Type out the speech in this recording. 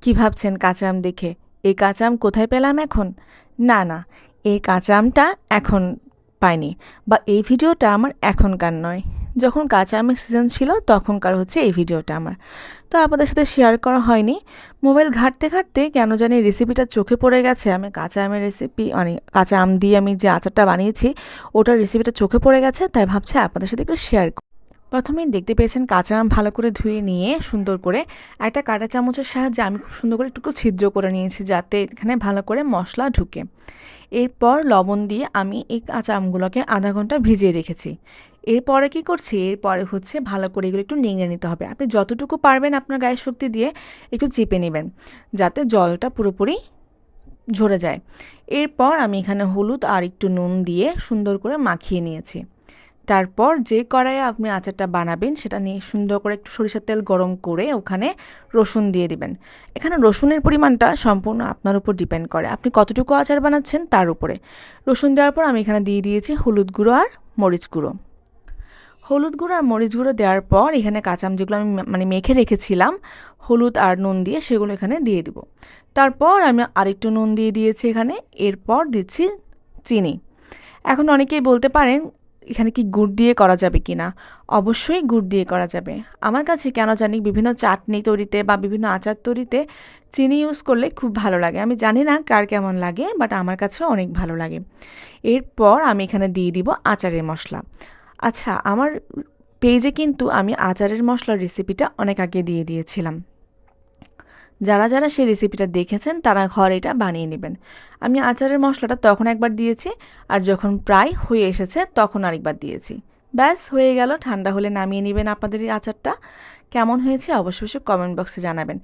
কি ভাবছেন কাঁচা আম দেখে? এই কাঁচা আম কোথায় পেলাম এখন? না, না, এই কাঁচা আমটা এখন পাইনি বা এই ভিডিওটা আমার এখনকার নয়। যখন কাঁচা আমের সিজন ছিল তখনকার হচ্ছে এই ভিডিওটা আমার। তো আপনাদের সাথে শেয়ার করা হয়নি। মোবাইল ঘাঁটতে, ঘাঁটতে কেন জানি রেসিপিটা চোখে পড়ে গেছে। আমি কাঁচা আমের রেসিপি মানে কাঁচা আম দিয়ে আমি যে আচারটা বানিয়েছি, ওটার রেসিপিটা চোখে পড়ে গেছে। তাই ভাবছি আপনাদের সাথে একটু শেয়ার। প্রথমেই দেখতে পেয়েছেন কাঁচা আম ভালো করে ধুয়ে নিয়ে সুন্দর করে একটা কাঁটা চামচের সাহায্যে আমি খুব সুন্দর করে একটু ছিদ্র করে নিয়েছি যাতে এখানে ভালো করে মশলা ঢুকে। এরপর লবণ দিয়ে আমি এই কাঁচা আমগুলোকে আধা ঘন্টা ভিজিয়ে রেখেছি। এরপরে কি করছি, এরপরে হচ্ছে ভালো করে এগুলো একটু নেড়ে নিতে হবে। আপনি যতটুকু পারবেন আপনার গায়ের শক্তি দিয়ে একটু চেপে নেবেন যাতে জলটা পুরোপুরি ঝরে যায়। এরপর আমি এখানে হলুদ আর একটু নুন দিয়ে সুন্দর করে মাখিয়ে নিয়েছি। তারপর যে কড়াইয়ে আপনি আচারটা বানাবেন সেটা নিয়ে সুন্দর করে একটু সরিষার তেল গরম করে ওখানে রসুন দিয়ে দিবেন। এখানে রসুনের পরিমাণটা সম্পূর্ণ আপনার উপর ডিপেন্ড করে, আপনি কতটুকু আচার বানাচ্ছেন তার উপরে। রসুন দেওয়ার পর আমি এখানে দিয়ে দিয়েছি হলুদ গুঁড়ো আর মরিচ গুঁড়ো। হলুদ গুঁড়ো আর মরিচ গুঁড়ো দেওয়ার পর এখানে কাঁচা আম যেগুলো আমি মানে মেখে রেখেছিলাম হলুদ আর নুন দিয়ে, সেগুলো এখানে দিয়ে দিব। তারপর আমি আরেকটু নুন দিয়ে দিয়েছি এখানে। এরপর দিচ্ছি চিনি। এখন অনেকেই বলতে পারেন এখানে কি গুড় দিয়ে করা যাবে কি না? অবশ্যই গুড় দিয়ে করা যাবে। আমার কাছে কেন জানি বিভিন্ন চাটনি তৈরিতে বা বিভিন্ন আচার তৈরিতে চিনি ইউজ করলে খুব ভালো লাগে। আমি জানি না কার কেমন লাগে, বাট আমার কাছে অনেক ভালো লাগে। এরপর আমি এখানে দিয়ে দিব আচারের মশলা। আচ্ছা, আমার পেজে কিন্তু আমি আচারের মশলার রেসিপিটা অনেক আগে দিয়ে দিয়েছিলাম। যারা যারা সেই রেসিপিটা দেখেছেন তারা ঘরে এটা বানিয়ে নেবেন। আমি আচারের মশলাটা তখন একবার দিয়েছি, আর যখন প্রায় হয়ে এসেছে তখন আরেকবার দিয়েছি। ব্যাস হয়ে গেল। ঠান্ডা হলে নামিয়ে নেবেন আপনাদের এই আচারটা। কেমন হয়েছে অবশ্যই কমেন্ট বক্সে জানাবেন।